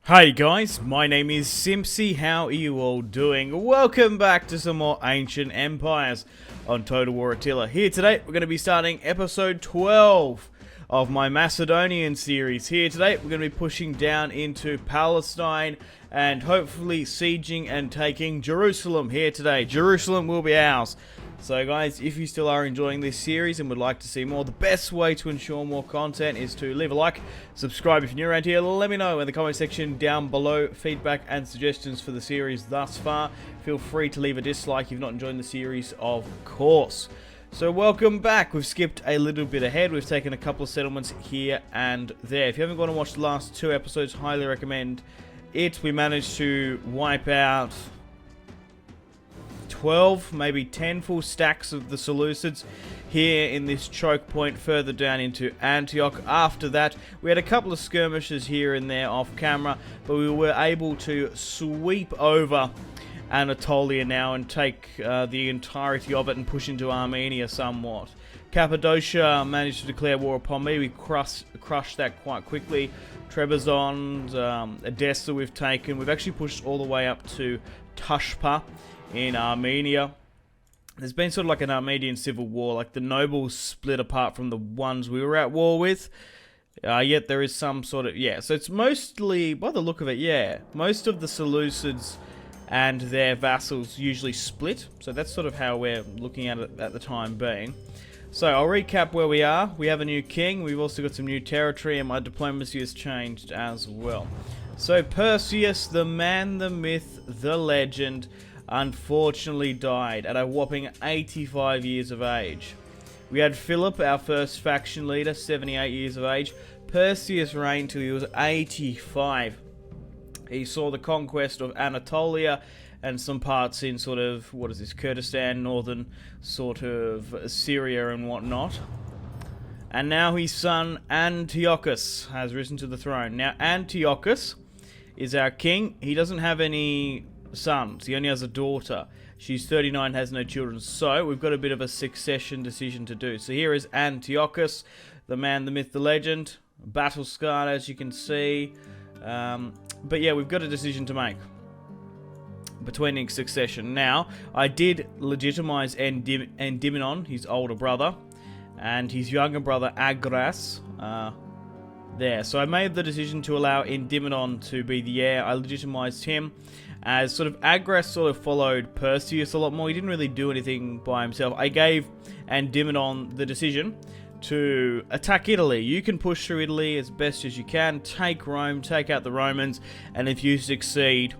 Hi guys, my name is Simpzy. How are you all doing? Welcome back to some more Ancient Empires on Total War Attila. Here today, we're going to be starting episode 12 of my Macedonian series. Here today, we're going to be pushing down into Palestine and hopefully sieging and taking Jerusalem here today. Jerusalem will be ours. So guys, if you still are enjoying this series and would like to see more, the best way to ensure more content is to leave a like, subscribe if you're new around here, let me know in the comment section down below feedback and suggestions for the series thus far. Feel free to leave a dislike if you've not enjoyed the series, of course. So welcome back. We've skipped a little bit ahead. We've taken a couple of settlements here and there. If you haven't gone and watched the last two episodes, highly recommend it. We managed to wipe out 12, maybe 10 full stacks of the Seleucids here in this choke point further down into Antioch. After that, we had a couple of skirmishes here and there off camera, but we were able to sweep over Anatolia now and take the entirety of it and push into Armenia somewhat. Cappadocia managed to declare war upon me. We crushed that quite quickly. Trebizond, Edessa we've taken. We've actually pushed all the way up to Tushpa in Armenia. There's been sort of like an Armenian civil war, like the nobles split apart from the ones we were at war with. Yet there is some sort of, so it's mostly, by the look of it, most of the Seleucids and their vassals usually split. So that's sort of how we're looking at it at the time being. So I'll recap where we are. We have a new king, we've also got some new territory, and my diplomacy has changed as well. So Perseus, the man, the myth, the legend, unfortunately died at a whopping 85 years of age. We had Philip, our first faction leader, 78 years of age. Perseus reigned till he was 85. He saw the conquest of Anatolia and some parts in sort of, Kurdistan, northern sort of Syria and whatnot. And now his son Antiochus has risen to the throne. Now Antiochus is our king. He doesn't have any sons. He only has a daughter. She's 39, has no children. So we've got a bit of a succession decision to do. So here is Antiochus, the man, the myth, the legend. Battle scarred, as you can see. But yeah, we've got a decision to make between succession. Now, I did legitimize Endymion, his older brother, and his younger brother Agras. There. So I made the decision to allow Endymion to be the heir. I legitimized him, as sort of Agras sort of followed Perseus a lot more. He didn't really do anything by himself. I gave Endymion the decision to attack Italy. You can push through Italy as best as you can, take Rome, take out the Romans, and if you succeed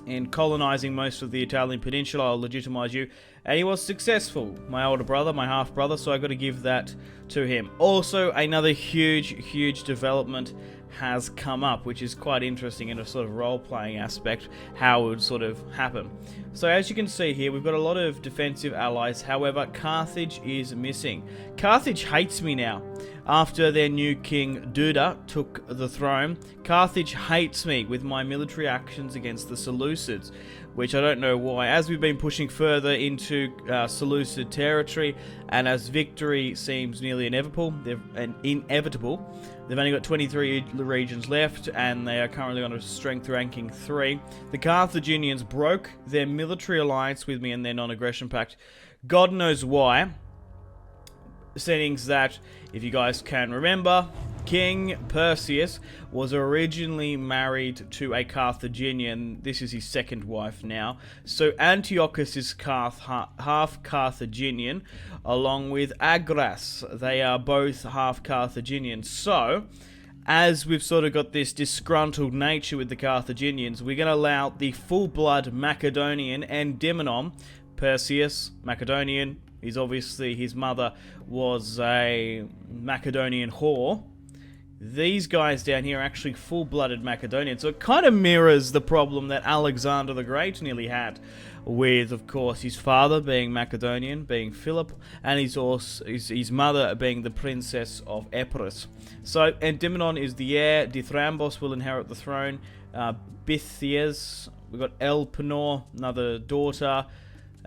in colonizing most of the Italian peninsula, I'll legitimize you. And he was successful, my older brother, my half-brother, so I got to give that to him. Also, another huge development has come up, which is quite interesting in a sort of role-playing aspect, how it would sort of happen. So as you can see here, we've got a lot of defensive allies. However, Carthage is missing. Carthage hates me now. After their new king, Duda, took the throne, Carthage hates me with my military actions against the Seleucids, which I don't know why. As we've been pushing further into Seleucid territory, and as victory seems nearly inevitable, they've only got 23 regions left, and they are currently on a strength ranking 3. The Carthaginians broke their military alliance with me and their non-aggression pact. God knows why. Settings that, if you guys can remember, King Perseus was originally married to a Carthaginian. This is his second wife now. So Antiochus is half Carthaginian, along with Agras. They are both half Carthaginian. So, as we've sort of got this disgruntled nature with the Carthaginians, we're going to allow the full-blood Macedonian Endymion, Perseus, Macedonian. His mother was a Macedonian whore. These guys down here are actually full-blooded Macedonians, so it kind of mirrors the problem that Alexander the Great nearly had with, of course, his father being Macedonian, being Philip, and his mother being the princess of Epirus. So Endymion is the heir. Dithrambos will inherit the throne. Bithyes, we've got Elpenor, another daughter.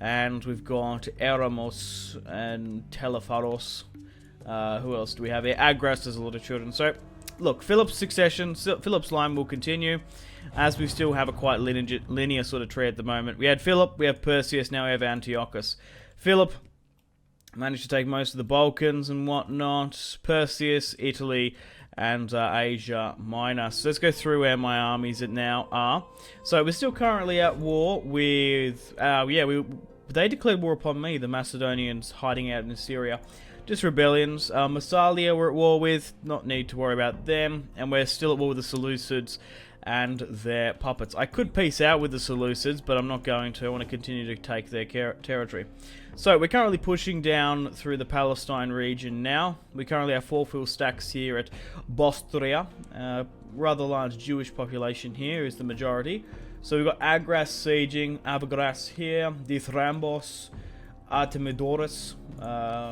And we've got Eramos and Telepharos. Who else do we have here? Agras has a lot of children. So look, Philip's succession, Philip's line will continue, as we still have a quite linear sort of tree at the moment. We had Philip, we have Perseus, now we have Antiochus. Philip managed to take most of the Balkans and whatnot. Perseus, Italy, and Asia Minor. So let's go through where my armies now are. So we're still currently at war with, they declared war upon me, the Macedonians hiding out in Syria. Just rebellions. Massalia we're at war with, not need to worry about them. And we're still at war with the Seleucids and their puppets. I could peace out with the Seleucids, but I'm not going to. I want to continue to take their territory. So we're currently pushing down through the Palestine region now. We currently have 4 full stacks here at Bostria. Rather large Jewish population here is the majority. So we've got Agras sieging, Avagras here, Dithrambos, Artemidoros.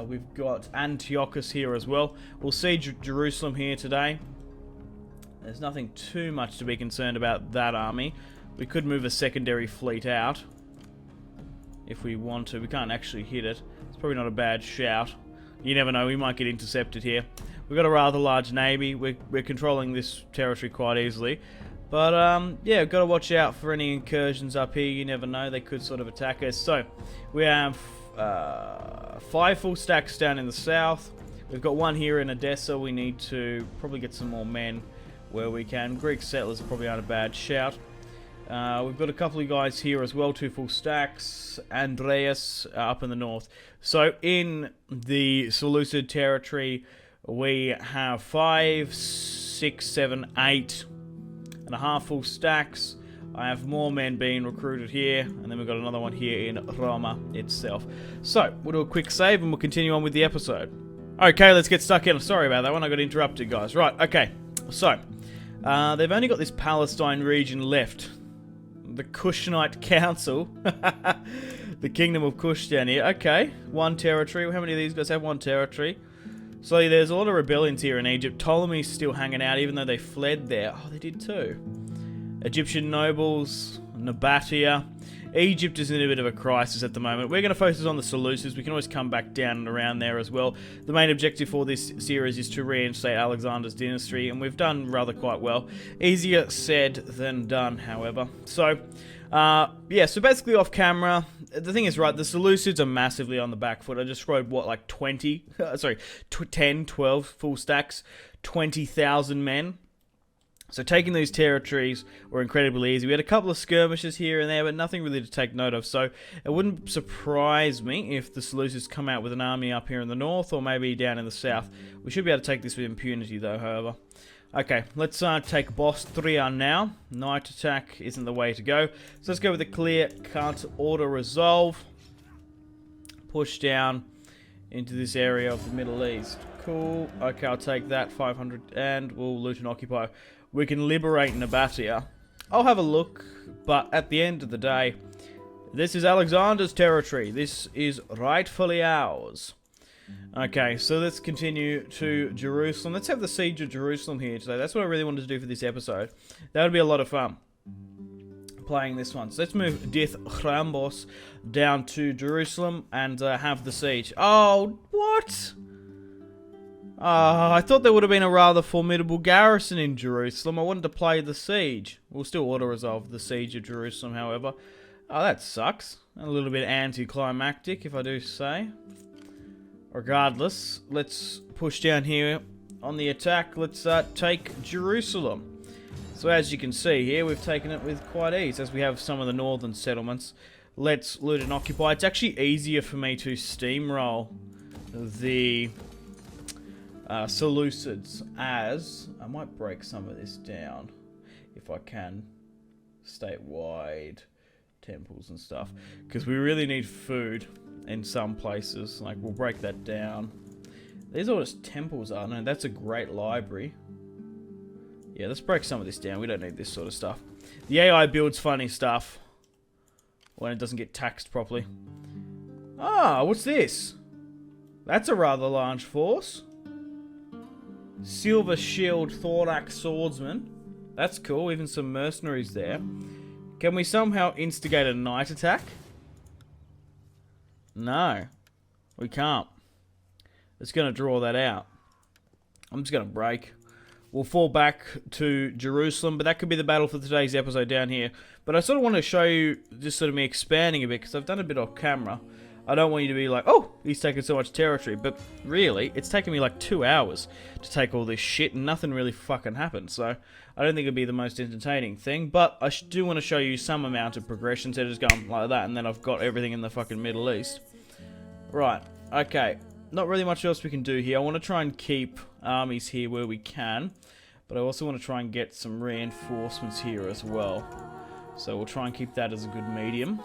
We've got Antiochus here as well. We'll siege Jerusalem here today. There's nothing too much to be concerned about that army. We could move a secondary fleet out if we want to. We can't actually hit it. It's probably not a bad shout. You never know, we might get intercepted here. We've got a rather large navy. We're controlling this territory quite easily. But, yeah, we've got to watch out for any incursions up here. You never know, they could sort of attack us. So, we have 5 full stacks down in the south. We've got 1 here in Edessa. We need to probably get some more men where we can. Greek settlers probably aren't a bad shout. We've got a couple of guys here as well, 2 full stacks. Andreas up in the north. So in the Seleucid territory, we have 5, 6, 7, 8 and a half full stacks. I have more men being recruited here, and then we've got another one here in Roma itself. So we'll do a quick save and we'll continue on with the episode. Okay, let's get stuck in. Sorry about that one, I got interrupted, guys. Right, okay. So they've only got this Palestine region left. The Kushanite Council. The Kingdom of Kush down here. Okay, 1 territory. How many of these guys have 1 territory? So there's a lot of rebellions here in Egypt. Ptolemy's still hanging out, even though they fled there. Oh, they did too. Egyptian nobles, Nabatea. Egypt is in a bit of a crisis at the moment. We're going to focus on the Seleucids. We can always come back down and around there as well. The main objective for this series is to reinstate Alexander's dynasty, and we've done rather quite well. Easier said than done, however. So, yeah, so basically off camera, the thing is, right, the Seleucids are massively on the back foot. I just rode, what, like 10, 12 full stacks, 20,000 men. So taking these territories were incredibly easy. We had a couple of skirmishes here and there, but nothing really to take note of. So it wouldn't surprise me if the Seleucids come out with an army up here in the north or maybe down in the south. We should be able to take this with impunity though, however. Okay, let's take Bostria now. Night attack isn't the way to go. So let's go with a clear cut, order, resolve. Push down into this area of the Middle East. Cool. Okay, I'll take that. 500 and we'll loot and occupy. We can liberate Nabatea. I'll have a look, but at the end of the day, this is Alexander's territory. This is rightfully ours. Okay, so let's continue to Jerusalem. Let's have the siege of Jerusalem here today. That's what I really wanted to do for this episode. That would be a lot of fun, playing this one. So let's move Dithrambos down to Jerusalem and have the siege. Oh, what? I thought there would have been a rather formidable garrison in Jerusalem. I wanted to play the siege. We'll still auto-resolve the siege of Jerusalem, however. Oh, that sucks. A little bit anticlimactic, if I do say. Regardless, let's push down here on the attack. Let's take Jerusalem. So as you can see here, we've taken it with quite ease, as we have some of the northern settlements. Let's loot and occupy. It's actually easier for me to steamroll the Seleucids, as I might break some of this down if I can. Statewide temples and stuff, because we really need food in some places. Like, we'll break that down. These are just temples, are no? That's a great library. Yeah, let's break some of this down. We don't need this sort of stuff. The AI builds funny stuff when it doesn't get taxed properly. Ah, what's this? That's a rather large force. Silver shield, thorax swordsman. That's cool. Even some mercenaries there. Can we somehow instigate a night attack? No, we can't. It's going to draw that out. I'm just going to break we'll fall back to Jerusalem, but that could be the battle for today's episode down here. But I sort of want to show you just sort of me expanding a bit, because I've done a bit off camera. I don't want you to be like, oh, he's taken so much territory, but really, it's taken me like 2 hours to take all this shit, and nothing really fucking happened, so I don't think it'd be the most entertaining thing, but I do want to show you some amount of progression, so just going like that, and then I've got everything in the fucking Middle East. Right, okay, not really much else we can do here. I want to try and keep armies here where we can, but I also want to try and get some reinforcements here as well. So we'll try and keep that as a good medium.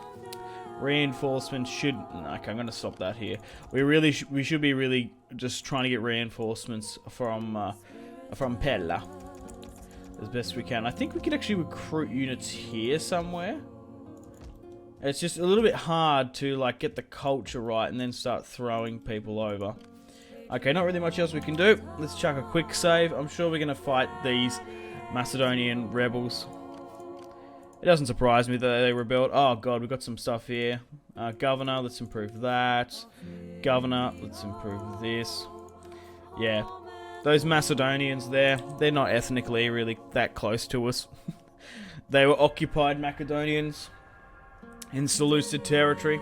Reinforcements should... Okay, I'm going to stop that here. We should be really just trying to get reinforcements from Pella as best we can. I think we could actually recruit units here somewhere. It's just a little bit hard to like get the culture right and then start throwing people over. Okay, not really much else we can do. Let's chuck a quick save. I'm sure we're going to fight these Macedonian rebels. It doesn't surprise me that they rebelled. Oh god, we've got some stuff here. Governor, let's improve that. Governor, let's improve this. Yeah, those Macedonians there, they're not ethnically really that close to us. They were occupied Macedonians in Seleucid territory.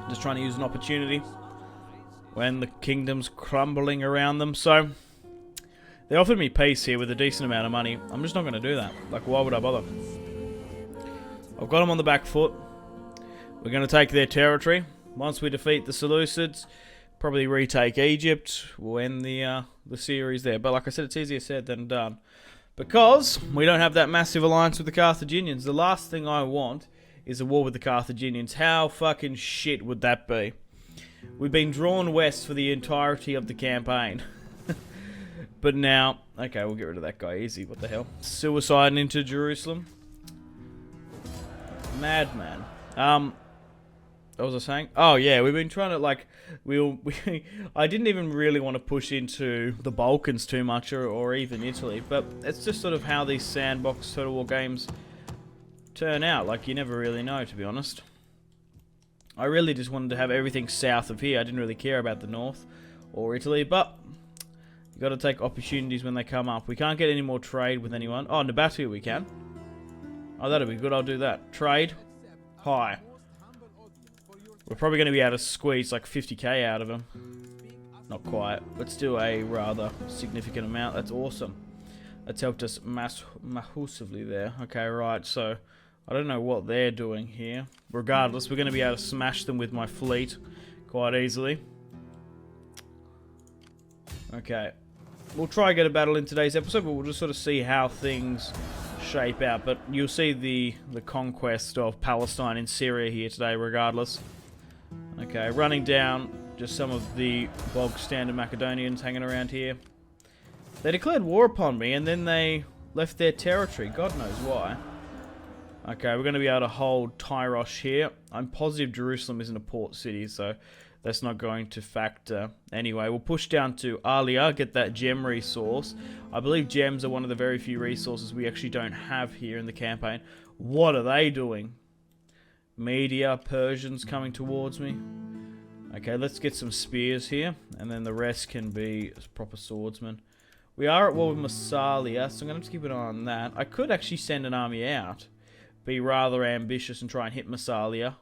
Just trying to use an opportunity when the kingdom's crumbling around them. So they offered me peace here with a decent amount of money. I'm just not going to do that. Like, why would I bother? I've got them on the back foot. We're going to take their territory. Once we defeat the Seleucids, probably retake Egypt. We'll end the series there. But like I said, it's easier said than done. Because we don't have that massive alliance with the Carthaginians. The last thing I want is a war with the Carthaginians. How fucking shit would that be? We've been drawn west for the entirety of the campaign. But now, okay, we'll get rid of that guy easy. What the hell? Suiciding into Jerusalem. Madman. What was I saying? Oh yeah, we've been trying to like, I didn't even really want to push into the Balkans too much, or even Italy. But it's just sort of how these sandbox Total War games turn out. Like, you never really know, to be honest. I really just wanted to have everything south of here. I didn't really care about the north or Italy, but you got to take opportunities when they come up. We can't get any more trade with anyone. Oh, Nabatea we can. Oh, that'll be good. I'll do that. Trade. High. We're probably going to be able to squeeze like 50k out of them. Not quite, but still a rather significant amount. That's awesome. That's helped us massively there. Okay, right. So I don't know what they're doing here. Regardless, we're going to be able to smash them with my fleet quite easily. Okay. We'll try and get a battle in today's episode, but we'll just sort of see how things shape out. But you'll see the conquest of Palestine in Syria here today, regardless. Okay, running down just some of the bog standard Macedonians hanging around here. They declared war upon me, and then they left their territory. God knows why. Okay, we're going to be able to hold Tyros here. I'm positive Jerusalem isn't a port city, so that's not going to factor. Anyway, we'll push down to Alia, get that gem resource. I believe gems are one of the very few resources we actually don't have here in the campaign. What are they doing? Media, Persians coming towards me. Okay, let's get some spears here, and then the rest can be proper swordsmen. We are at war with Massalia, so I'm going to have to keep an eye on that. I could actually send an army out, be rather ambitious and try and hit Massalia.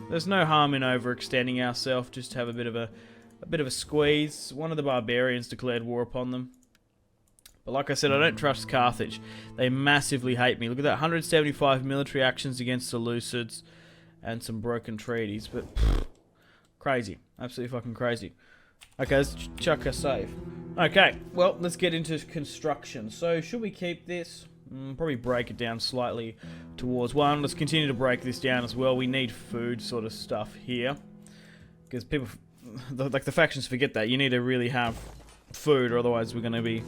There's no harm in overextending ourselves, just to have a bit of a squeeze. One of the barbarians declared war upon them. But like I said, I don't trust Carthage. They massively hate me. Look at that, 175 military actions against Seleucids and some broken treaties. But pff, crazy, absolutely fucking crazy. Okay, let's chuck a save. Okay, well, let's get into construction. So, should we keep this? Probably break it down slightly towards one. Let's continue to break this down as well. We need food sort of stuff here. Because people, like the factions forget that. You need to really have food, or otherwise we're going to be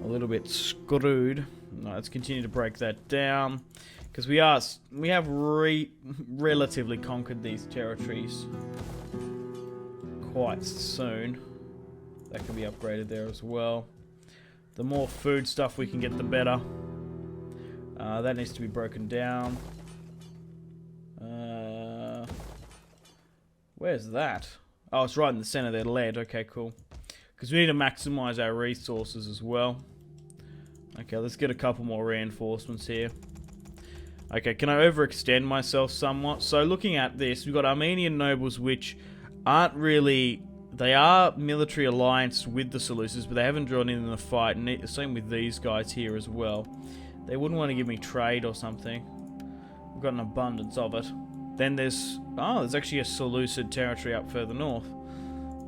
a little bit screwed. No, let's continue to break that down. Because we have relatively conquered these territories quite soon. That can be upgraded there as well. The more food stuff we can get, the better. That needs to be broken down. Where's that? Oh, it's right in the center there, lead. Okay, cool. Because we need to maximize our resources as well. Okay, let's get a couple more reinforcements here. Okay, can I overextend myself somewhat? So looking at this, we've got Armenian nobles which aren't really... They are military alliance with the Seleucids, but they haven't drawn in the fight. And the same with these guys here as well. They wouldn't want to give me trade or something. We've got an abundance of it. Then there's... Oh, there's actually a Seleucid territory up further north.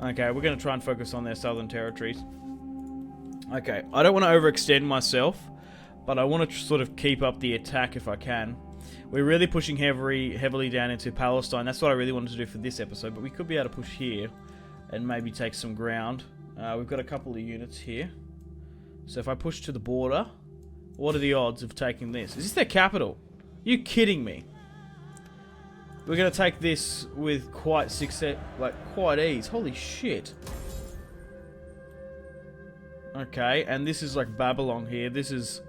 Okay, we're going to try and focus on their southern territories. Okay, I don't want to overextend myself, but I want to sort of keep up the attack if I can. We're really pushing heavily down into Palestine. That's what I really wanted to do for this episode, but we could be able to push here and maybe take some ground. We've got a couple of units here. So if I push to the border, what are the odds of taking this? Is this their capital? Are you kidding me? We're going to take this with quite success, like quite ease. Holy shit. Okay, and this is like Babylon here. This is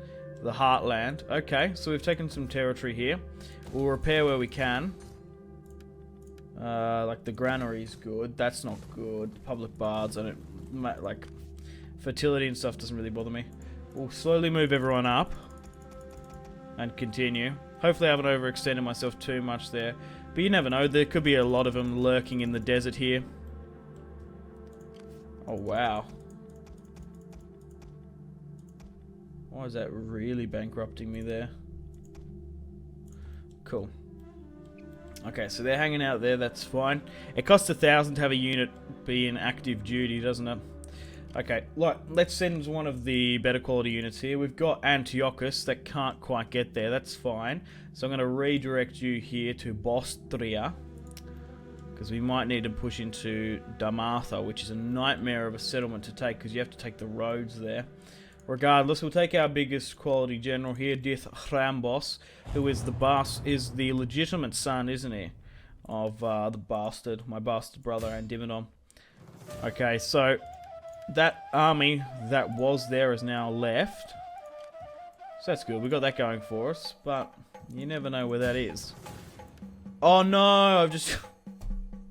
the heartland. Okay, so we've taken some territory here. We'll repair where we can. Like the granary is good. That's not good. Public baths, I don't... Like, fertility and stuff doesn't really bother me. We'll slowly move everyone up. And continue. Hopefully I haven't overextended myself too much there. But you never know. There could be a lot of them lurking in the desert here. Oh, wow. Why is that really bankrupting me there? Cool. Okay, so they're hanging out there, that's fine. It costs 1,000 to have a unit be in active duty, doesn't it? Okay, let's send one of the better quality units here. We've got Antiochus that can't quite get there, that's fine. So I'm going to redirect you here to Bostria. Because we might need to push into Damatha, which is a nightmare of a settlement to take because you have to take the roads there. Regardless, we'll take our biggest quality general here, Dithrambos, who is the legitimate son, isn't he, of the bastard, my bastard brother Andimedon. Okay, so that army that was there is now left. So that's good. We got that going for us, but you never know where that is. Oh no! I've just.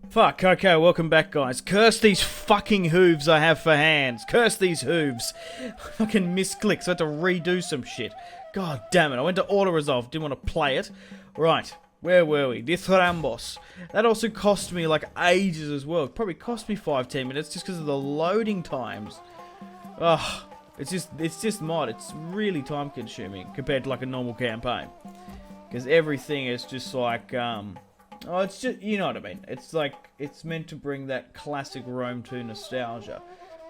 Fuck, okay, welcome back, guys. Curse these fucking hooves I have for hands. Curse these hooves. Fucking misclick, so I had to redo some shit. God damn it, I went to auto-resolve, didn't want to play it. Right, where were we? Dithrambos. That also cost me, like, ages as well. It probably cost me 5-10 minutes just because of the loading times. Ugh, it's just mod. It's really time-consuming compared to, like, a normal campaign. Because everything is just, like, oh, it's just, you know what I mean. It's like, it's meant to bring that classic Rome 2 nostalgia,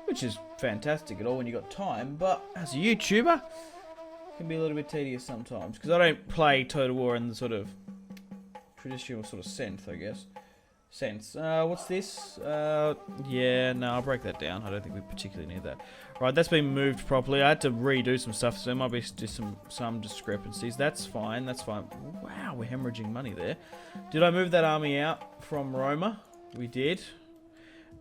which is fantastic at all when you got time, but as a YouTuber, it can be a little bit tedious sometimes, because I don't play Total War in the sort of traditional sort of sense, I guess. What's this? Yeah, no, I'll break that down. I don't think we particularly need that. Right, that's been moved properly. I had to redo some stuff, so there might be just some discrepancies. That's fine, that's fine. Wow, we're hemorrhaging money there. Did I move that army out from Roma? We did.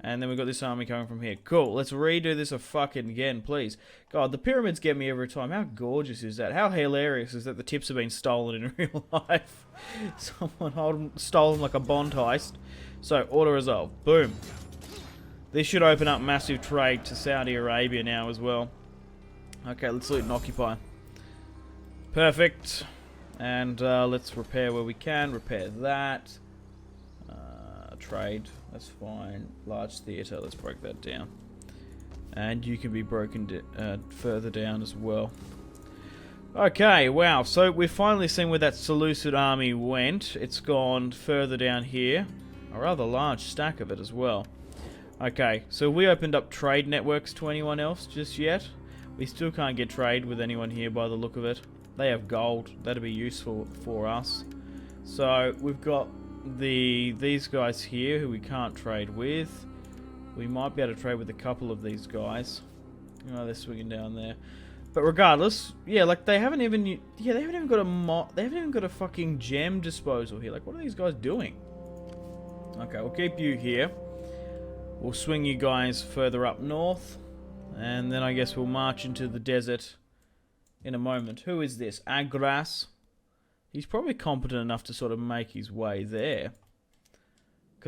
And then we've got this army coming from here. Cool, let's redo this fucking again, please. God, the pyramids get me every time. How gorgeous is that? How hilarious is that the tips have been stolen in real life? Someone stole them like a Bond heist. So, auto-resolve. Boom. This should open up massive trade to Saudi Arabia now as well. Okay, let's loot and occupy. Perfect. And let's repair where we can. Repair that. Trade. That's fine. Large theatre. Let's break that down. And you can be broken further down as well. Okay, wow. So we've finally seen where that Seleucid army went. It's gone further down here. A rather large stack of it as well. Okay, so we opened up trade networks to anyone else just yet. We still can't get trade with anyone here by the look of it. They have gold. That'd be useful for us. So we've got these guys here who we can't trade with. We might be able to trade with a couple of these guys. You know, they're swinging down there. But regardless, yeah, like they haven't even got a fucking gem disposal here. Like, what are these guys doing? Okay, we'll keep you here. We'll swing you guys further up north. And then I guess we'll march into the desert in a moment. Who is this? Agras. He's probably competent enough to sort of make his way there.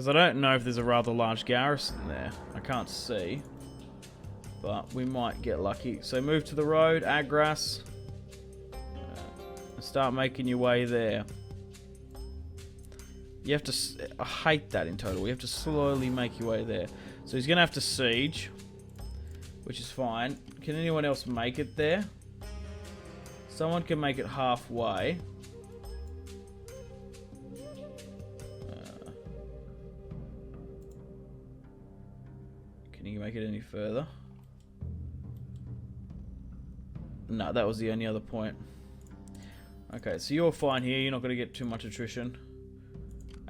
Because I don't know if there's a rather large garrison there. I can't see. But we might get lucky. So move to the road, Agras. Start making your way there. You have to... I hate that in total. You have to slowly make your way there. So he's going to have to siege. Which is fine. Can anyone else make it there? Someone can make it halfway. Can you make it any further? No, that was the only other point. Okay, so you're fine here. You're not going to get too much attrition.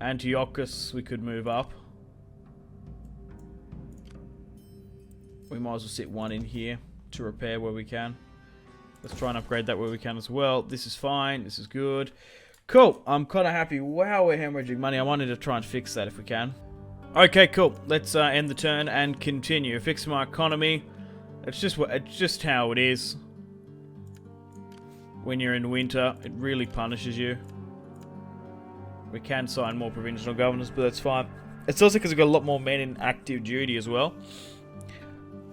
Antiochus, we could move up. We might as well sit one in here to repair where we can. Let's try and upgrade that where we can as well. This is fine. This is good. Cool. I'm kind of happy. Wow, we're hemorrhaging money. I wanted to try and fix that if we can. Okay, cool. Let's end the turn and continue. Fix my economy. It's just how it is. When you're in winter, it really punishes you. We can sign more provincial governors, but that's fine. It's also because we've got a lot more men in active duty as well.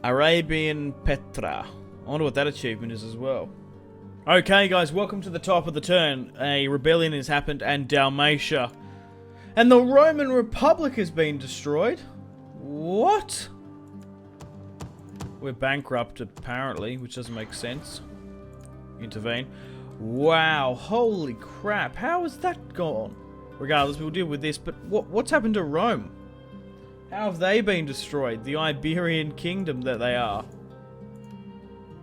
Arabian Petra. I wonder what that achievement is as well. Okay, guys, welcome to the top of the turn. A rebellion has happened, and Dalmatia. And the Roman Republic has been destroyed. What? We're bankrupt, apparently, which doesn't make sense. Intervene. Wow, holy crap. How has that gone? Regardless, we'll deal with this, but what's happened to Rome? How have they been destroyed? The Iberian kingdom that they are.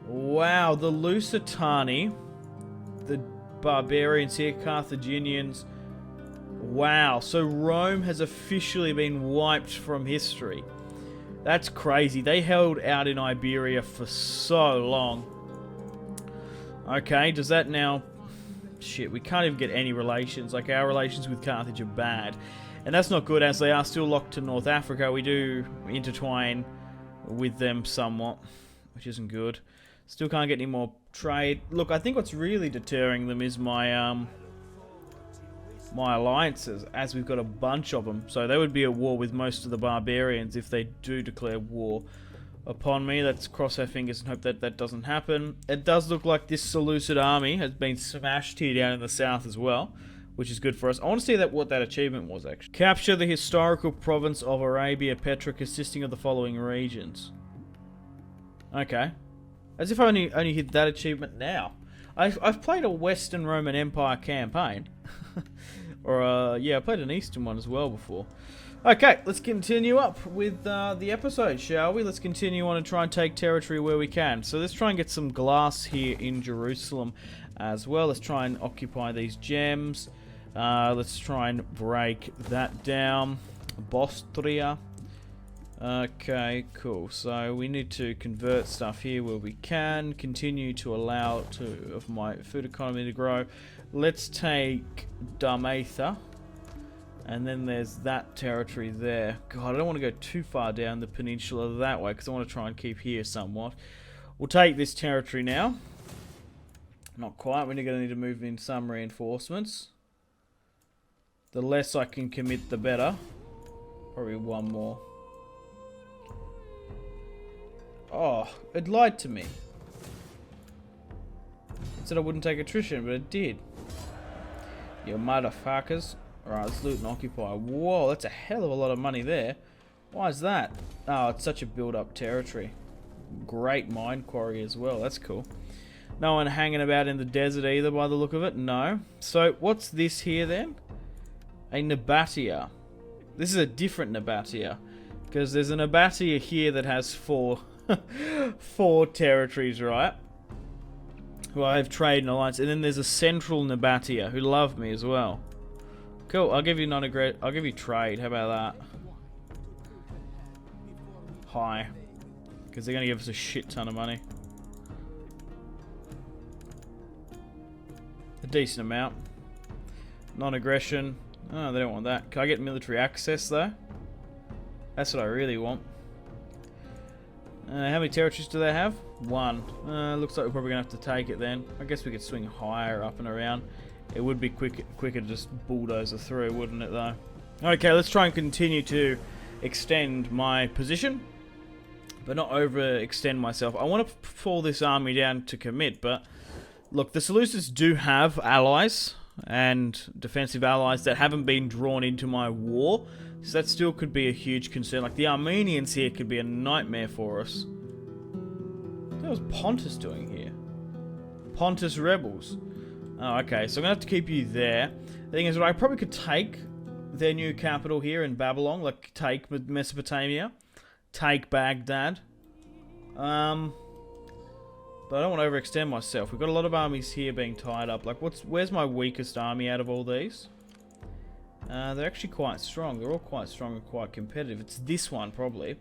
Wow, the Lusitani, the barbarians here, Carthaginians. Wow, so Rome has officially been wiped from history. That's crazy. They held out in Iberia for so long. Okay, does that now... Shit, we can't even get any relations. Like, our relations with Carthage are bad. And that's not good, as they are still locked to North Africa. We do intertwine with them somewhat, which isn't good. Still can't get any more trade. Look, I think what's really deterring them is my my alliances, as we've got a bunch of them. So they would be at war with most of the barbarians if they do declare war upon me. Let's cross our fingers and hope that that doesn't happen. It does look like this Seleucid army has been smashed here down in the south as well, which is good for us. I want to see what that achievement was, actually. Capture the historical province of Arabia Petra, consisting of the following regions. Okay. As if I only hit that achievement now. I've played a Western Roman Empire campaign. Or, yeah, I played an Eastern one as well before. Okay, let's continue up with the episode, shall we? Let's continue on and try and take territory where we can. So let's try and get some glass here in Jerusalem as well. Let's try and occupy these gems. Let's try and break that down. Bostria. Okay, cool. So we need to convert stuff here where we can. Continue to allow of my food economy to grow. Let's take Dalmatia. And then there's that territory there. God, I don't want to go too far down the peninsula that way, because I want to try and keep here somewhat. We'll take this territory now. Not quite. We're going to need to move in some reinforcements. The less I can commit, the better. Probably one more. Oh, it lied to me. It said I wouldn't take attrition, but it did. You motherfuckers. Alright, let's loot and occupy. Whoa, that's a hell of a lot of money there. Why is that? Oh, it's such a build-up territory. Great mine quarry as well. That's cool. No one hanging about in the desert either, by the look of it. No. So, what's this here then? A Nabatea. This is a different Nabatea. Because there's a Nabatea here that has four territories, right? Who I have trade and alliance. And then there's a central Nabatea who love me as well. Cool, I'll give you I'll give you trade. How about that? High. Because they're going to give us a shit ton of money. A decent amount. Non-aggression. Oh, they don't want that. Can I get military access, though? That's what I really want. How many territories do they have? One. Looks like we're probably going to have to take it then. I guess we could swing higher up and around. It would be quicker to just bulldozer through, wouldn't it, though? Okay, let's try and continue to extend my position, but not overextend myself. I want to fall this army down to commit, but look, the Seleucids do have allies and defensive allies that haven't been drawn into my war, so that still could be a huge concern. Like, the Armenians here could be a nightmare for us. What was Pontus doing here? Pontus rebels. Oh, okay, so I'm going to have to keep you there. The thing is, I probably could take their new capital here in Babylon, like take Mesopotamia, take Baghdad. But I don't want to overextend myself. We've got a lot of armies here being tied up. Like, where's my weakest army out of all these? They're actually quite strong. They're all quite strong and quite competitive. It's this one, probably.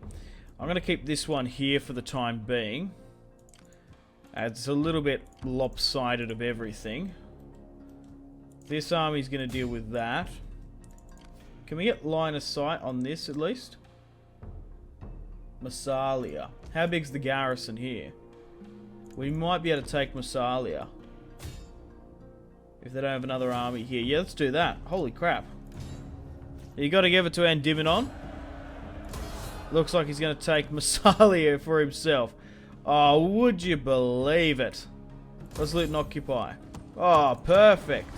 I'm going to keep this one here for the time being. It's a little bit lopsided of everything. This army's going to deal with that. Can we get line of sight on this at least? Massalia. How big's the garrison here? We might be able to take Massalia. If they don't have another army here. Yeah, let's do that. Holy crap. You got to give it to Andimenon. Looks like he's going to take Massalia for himself. Oh, would you believe it? Let's loot and occupy. Oh, perfect.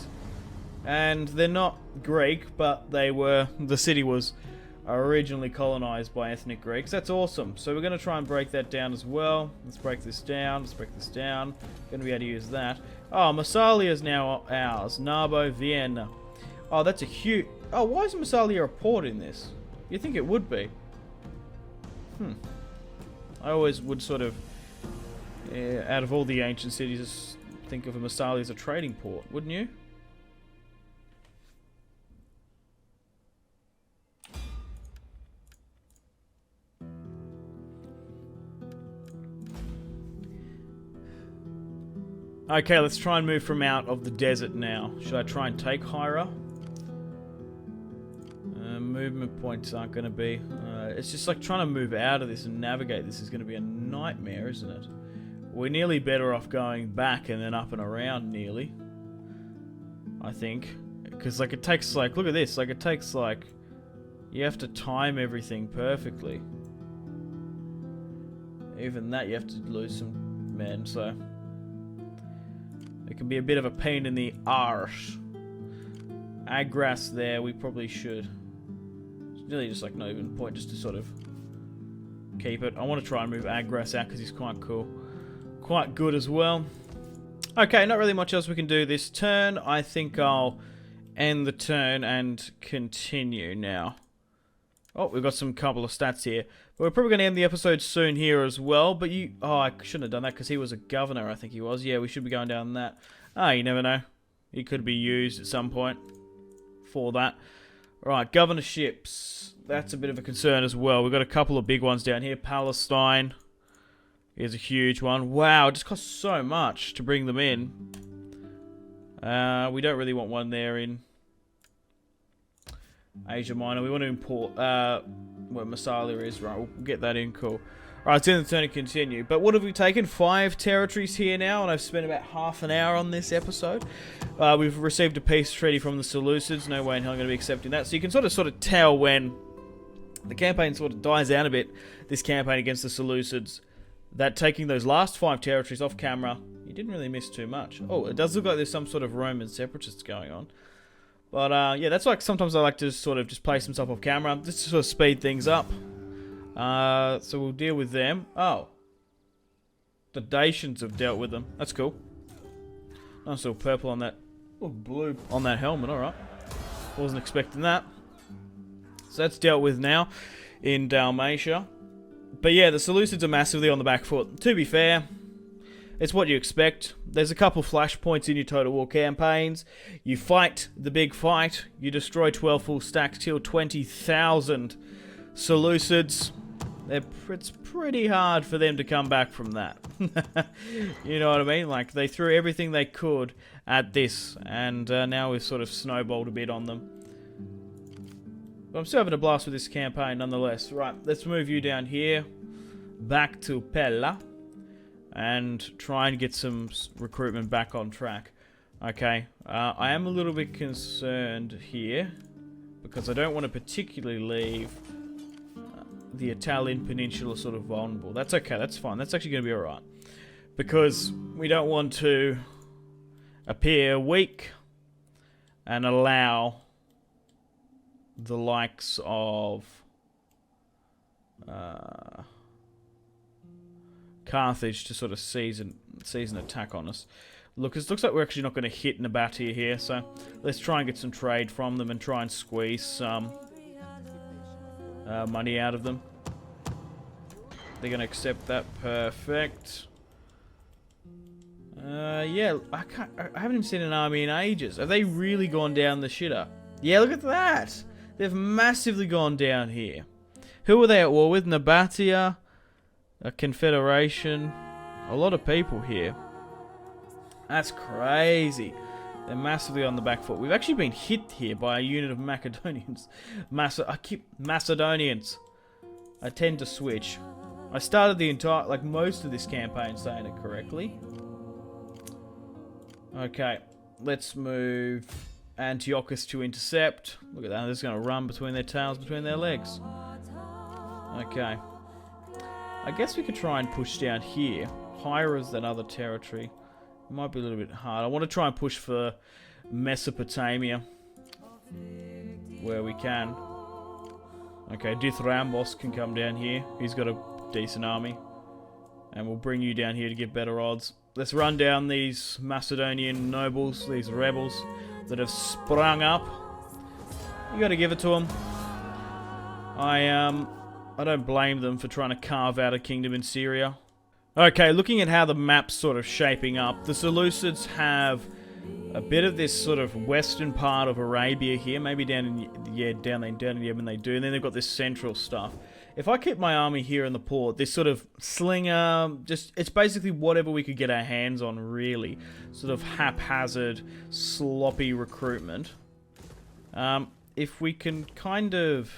And they're not Greek, but they were... The city was originally colonized by ethnic Greeks. That's awesome. So we're going to try and break that down as well. Let's break this down. Let's break this down. Going to be able to use that. Oh, Massalia is now ours. Narbo, Vienna. Oh, that's a huge... Oh, why is Massalia a port in this? You'd think it would be. I always would sort of... out of all the ancient cities, think of Massalia as a trading port, wouldn't you? Okay, let's try and move from out of the desert now. Should I try and take Hyra? Movement points aren't going to be... it's just like trying to move out of this and navigate this is going to be a nightmare, isn't it? We're nearly better off going back and then up and around, nearly. I think. Because, like, it takes, like... Look at this. Like, it takes, like... You have to time everything perfectly. Even that, you have to lose some men, so... It can be a bit of a pain in the arse. Agras there, we probably should. It's really just like not even point, just to sort of keep it. I want to try and move Agras out because he's quite cool. Quite good as well. Okay, not really much else we can do this turn. I think I'll end the turn and continue now. Oh, we've got some couple of stats here. But we're probably going to end the episode soon here as well. But you... Oh, I shouldn't have done that because he was a governor, I think he was. Yeah, we should be going down that. Ah, you never know. He could be used at some point for that. Right, governorships. That's a bit of a concern as well. We've got a couple of big ones down here. Palestine is a huge one. Wow, it just costs so much to bring them in. We don't really want one there in Asia Minor. We want to import where Massalia is. Right, we'll get that in. Cool. Alright, it's in the turn to continue. But what have we taken? 5 territories here now, and I've spent about half an hour on this episode. We've received a peace treaty from the Seleucids. No way in hell I'm going to be accepting that. So you can sort of tell when the campaign sort of dies down a bit, this campaign against the Seleucids, that taking those last 5 territories off camera, you didn't really miss too much. Oh, it does look like there's some sort of Roman separatists going on. But, yeah, that's like sometimes I like to sort of just play some stuff off camera, just to sort of speed things up. So we'll deal with them. Oh. The Dacians have dealt with them. That's cool. Nice little purple on that. Oh, blue on that helmet, alright. Wasn't expecting that. So that's dealt with now in Dalmatia. But yeah, the Seleucids are massively on the back foot. To be fair, it's what you expect. There's a couple flashpoints in your Total War campaigns. You fight the big fight. You destroy 12 full stacks, kill 20,000 Seleucids. It's pretty hard for them to come back from that. You know what I mean? Like, they threw everything they could at this, and now we've sort of snowballed a bit on them. But I'm still having a blast with this campaign nonetheless. Right, let's move you down here, back to Pella, and try and get some recruitment back on track. Okay, I am a little bit concerned here, because I don't want to particularly leave the Italian peninsula sort of vulnerable. That's okay, that's fine. That's actually going to be alright. Because we don't want to appear weak and allow the likes of Carthage to sort of seize an attack on us. Look, it looks like we're actually not going to hit Nabatea here, so let's try and get some trade from them and try and squeeze some money out of them. They're going to accept that. Perfect. Yeah, I haven't even seen an army in ages. Have they really gone down the shitter? Yeah, look at that. They've massively gone down here. Who are they at war with? Nabatea, a confederation, a lot of people here. That's crazy. They're massively on the back foot. We've actually been hit here by a unit of Macedonians. Macedonians. I tend to switch. I started the entire, like most of this campaign saying it correctly. Okay, let's move Antiochus to intercept. Look at that, they're just going to run between their tails, between their legs. Okay. I guess we could try and push down here. Higher is that other territory. It might be a little bit hard. I want to try and push for Mesopotamia. Where we can. Okay, Dithrambos can come down here. He's got a decent army. And we'll bring you down here to get better odds. Let's run down these Macedonian nobles, these rebels that have sprung up. You got to give it to them. I don't blame them for trying to carve out a kingdom in Syria. Okay, looking at how the map's sort of shaping up, the Seleucids have a bit of this sort of western part of Arabia here, maybe down in Yemen they do, and then they've got this central stuff. If I keep my army here in the port, this sort of slinger, it's basically whatever we could get our hands on, really. Sort of haphazard, sloppy recruitment. If we can kind of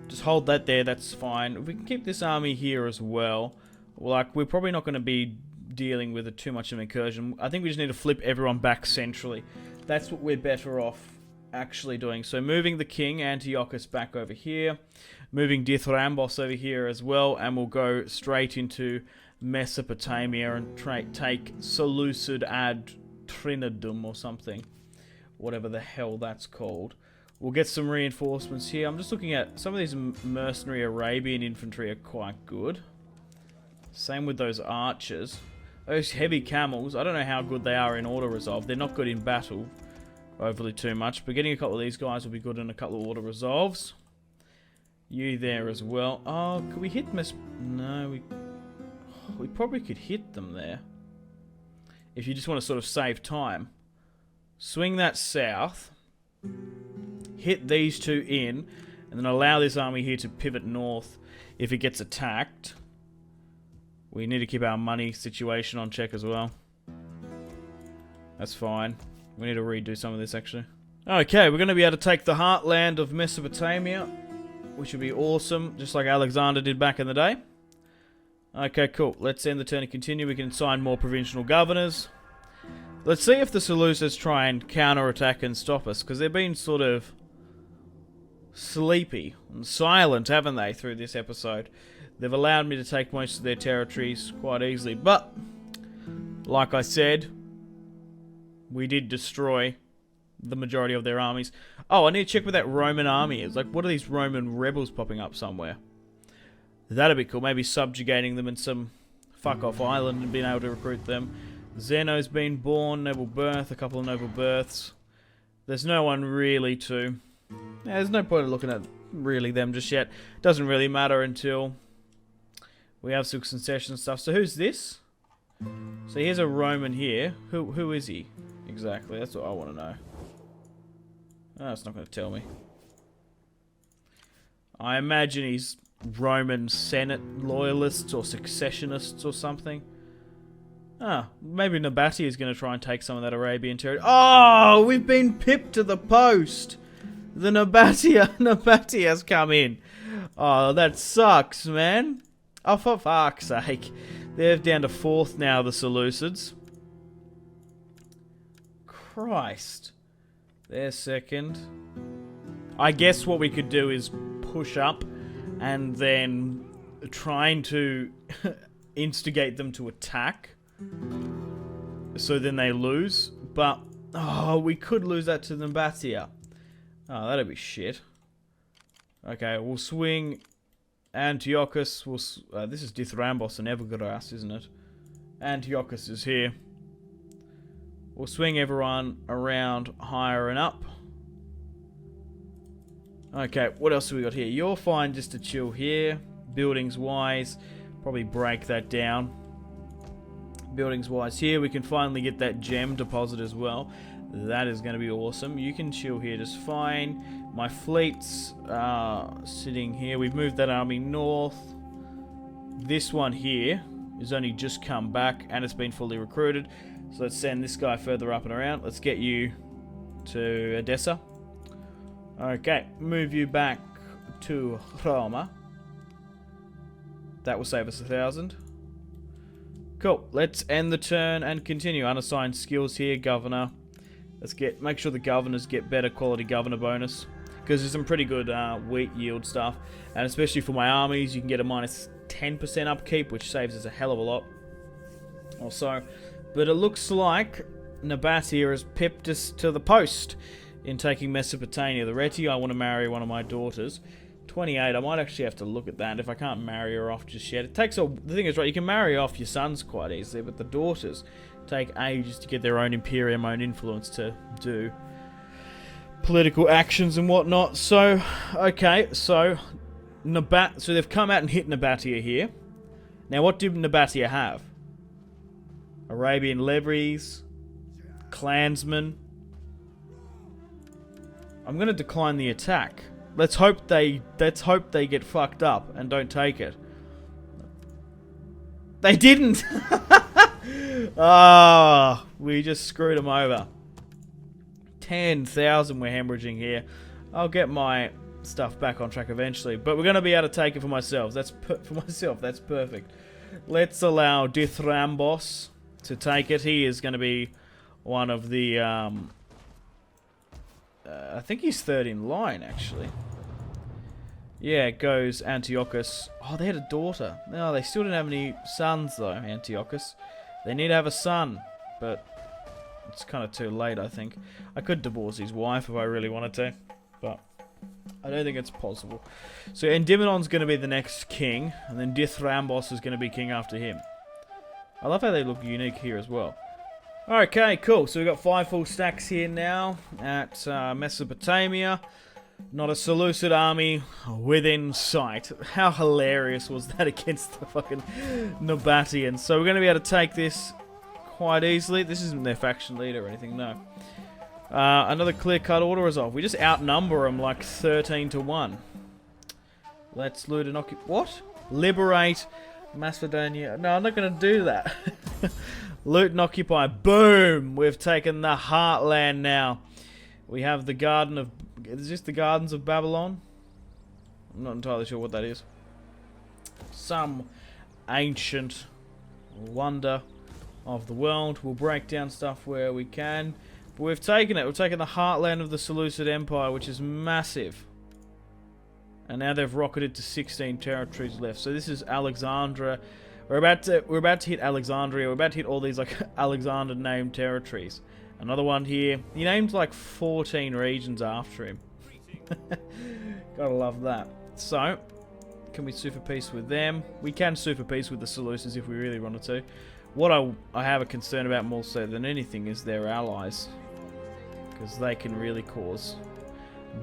just hold that there, that's fine. If we can keep this army here as well, like, we're probably not going to be dealing with too much of an incursion. I think we just need to flip everyone back centrally. That's what we're better off actually doing. So moving the king, Antiochus, back over here. Moving Dithrambos over here as well. And we'll go straight into Mesopotamia and take Seleucid ad Trinidum or something. Whatever the hell that's called. We'll get some reinforcements here. I'm just looking at some of these mercenary Arabian infantry are quite good. Same with those archers. Those heavy camels, I don't know how good they are in auto-resolve. They're not good in battle overly too much, but getting a couple of these guys will be good in a couple of auto-resolves. You there as well. Oh, could we hit No, we probably could hit them there. If you just want to sort of save time. Swing that south. Hit these two in, and then allow this army here to pivot north if it gets attacked. We need to keep our money situation on check as well. That's fine. We need to redo some of this, actually. Okay, we're going to be able to take the heartland of Mesopotamia, which would be awesome, just like Alexander did back in the day. Okay, cool. Let's end the turn and continue. We can assign more provincial governors. Let's see if the Seleucids try and counterattack and stop us, because they've been sort of sleepy and silent, haven't they, through this episode. They've allowed me to take most of their territories quite easily, but like I said, we did destroy the majority of their armies. Oh, I need to check what that Roman army is. Like, what are these Roman rebels popping up somewhere? That'd be cool. Maybe subjugating them in some fuck-off island and being able to recruit them. Zeno's been born, noble birth, a couple of noble births. There's no one really to... Yeah, there's no point in looking at really them just yet. Doesn't really matter until we have some concession stuff. So who's this? So here's a Roman here. Who is he? Exactly, that's what I want to know. Oh, it's not going to tell me. I imagine he's Roman Senate loyalists or successionists or something. Ah, maybe Nabatea is going to try and take some of that Arabian territory. Oh, we've been pipped to the post. The Nabatea has come in. Oh, that sucks, man. Oh, for fuck's sake. They're down to 4th now, the Seleucids. Christ. They're second. I guess what we could do is push up and then trying to instigate them to attack. So then they lose. But, oh, we could lose that to Nabatea. Oh, that'd be shit. Okay, we'll swing Antiochus. This is Dithrambos and Evergrass, isn't it? Antiochus is here. We'll swing everyone around higher and up. Okay, what else have we got here? You're fine just to chill here. Buildings-wise, probably break that down. Buildings-wise here, we can finally get that gem deposit as well. That is going to be awesome. You can chill here just fine. My fleet's sitting here. We've moved that army north. This one here has only just come back and it's been fully recruited. So let's send this guy further up and around. Let's get you to Edessa. Okay, move you back to Roma. That will save us 1,000. Cool. Let's end the turn and continue. Unassigned skills here, governor. Let's make sure the governors get better quality governor bonus, because there's some pretty good wheat yield stuff, and especially for my armies, you can get a minus 10% upkeep, which saves us a hell of a lot. Also, but it looks like Nabatea has pipped us to the post in taking Mesopotamia. The Reti, I want to marry one of my daughters. 28, I might actually have to look at that if I can't marry her off just yet. It takes the thing is, right, you can marry off your sons quite easily, but the daughters take ages to get their own imperium, own influence to do political actions and whatnot. So, okay, so they've come out and hit Nabatea here. Now, what did Nabatea have? Arabian levies, clansmen. I'm gonna decline the attack. Let's hope they get fucked up and don't take it. They didn't. Ah, we just screwed them over. 10,000 we're hemorrhaging here. I'll get my stuff back on track eventually, but we're gonna be able to take it for myself. That's perfect. Let's allow Dithrambos to take it. He is going to be one of the. I think he's third in line, actually. Yeah, it goes Antiochus. Oh, they had a daughter. No, they still didn't have any sons, though, Antiochus. They need to have a son, but it's kind of too late, I think. I could divorce his wife if I really wanted to, but I don't think it's possible. So Endyminon's going to be the next king, and then Dithrambos is going to be king after him. I love how they look unique here as well. Okay, cool. So we've got 5 full stacks here now at Mesopotamia. Not a Seleucid army within sight. How hilarious was that against the fucking Nabateans? So we're going to be able to take this quite easily. This isn't their faction leader or anything, no. Another clear-cut auto resolve. We just outnumber them like 13 to 1. Let's loot and occupy. What? Liberate Macedonia. No, I'm not going to do that. Loot and occupy. Boom! We've taken the heartland now. We have the Garden of... Is this the Gardens of Babylon? I'm not entirely sure what that is. Some ancient wonder of the world. We'll break down stuff where we can. But we've taken it. We've taken the heartland of the Seleucid Empire, which is massive. And now they've rocketed to 16 territories left. So this is Alexandria. We're about to hit Alexandria. We're about to hit all these like Alexander named territories. Another one here. He named like 14 regions after him. Gotta love that. So, can we sue for peace with them? We can sue for peace with the Seleucids if we really wanted to. What I have a concern about more so than anything is their allies, because they can really cause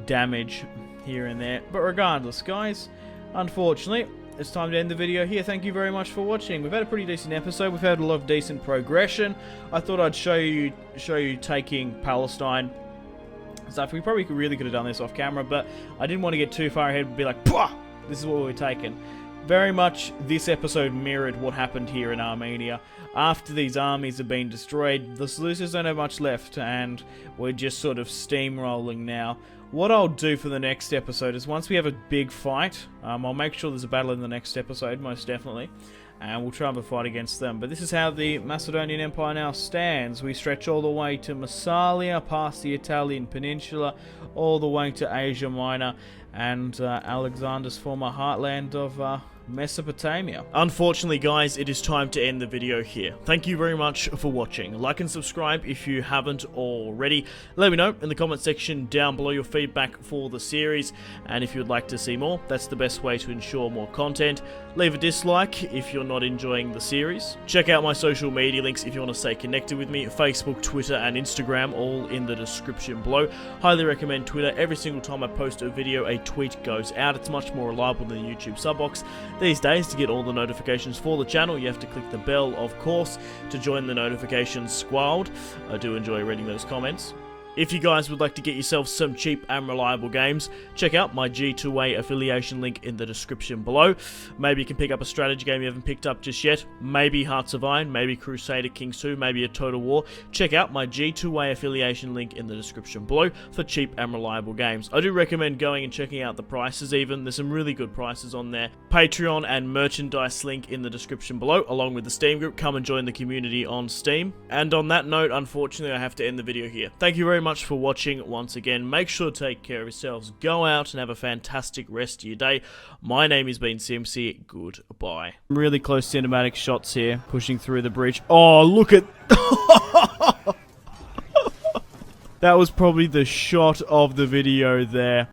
damage here and there. But regardless, guys, unfortunately, it's time to end the video here. Thank you very much for watching. We've had a pretty decent episode. We've had a lot of decent progression. I thought I'd show you taking Palestine stuff. We probably really could have done this off camera, but I didn't want to get too far ahead and be like, "Pwah! This is what we're taking." Very much this episode mirrored what happened here in Armenia. After these armies have been destroyed, the Seleucids don't have much left, and we're just sort of steamrolling now. What I'll do for the next episode is once we have a big fight, I'll make sure there's a battle in the next episode, most definitely. and we'll try and fight against them. But this is how the Macedonian Empire now stands. We stretch all the way to Massalia, past the Italian peninsula, all the way to Asia Minor, and Alexander's former heartland of Mesopotamia. Unfortunately, guys, it is time to end the video here. Thank you very much for watching. Like and subscribe if you haven't already. Let me know in the comment section down below your feedback for the series, and if you'd like to see more, that's the best way to ensure more content. Leave a dislike if you're not enjoying the series. Check out my social media links if you want to stay connected with me: Facebook, Twitter, and Instagram, all in the description below. Highly recommend Twitter. Every single time I post a video, a tweet goes out. It's much more reliable than the YouTube sub box. These days, to get all the notifications for the channel, you have to click the bell, of course, to join the notifications squad. I do enjoy reading those comments. If you guys would like to get yourself some cheap and reliable games, check out my G2A affiliation link in the description below. Maybe you can pick up a strategy game you haven't picked up just yet. Maybe Hearts of Iron, maybe Crusader Kings 2, maybe a Total War. Check out my G2A affiliation link in the description below for cheap and reliable games. I do recommend going and checking out the prices even. There's some really good prices on there. Patreon and merchandise link in the description below, along with the Steam group. Come and join the community on Steam. And on that note, unfortunately, I have to end the video here. Thank you very much for watching once again. Make sure to take care of yourselves. Go out and have a fantastic rest of your day. My name has been Simpzy. Goodbye. Really close cinematic shots here, pushing through the breach. Oh, look at... That was probably the shot of the video there.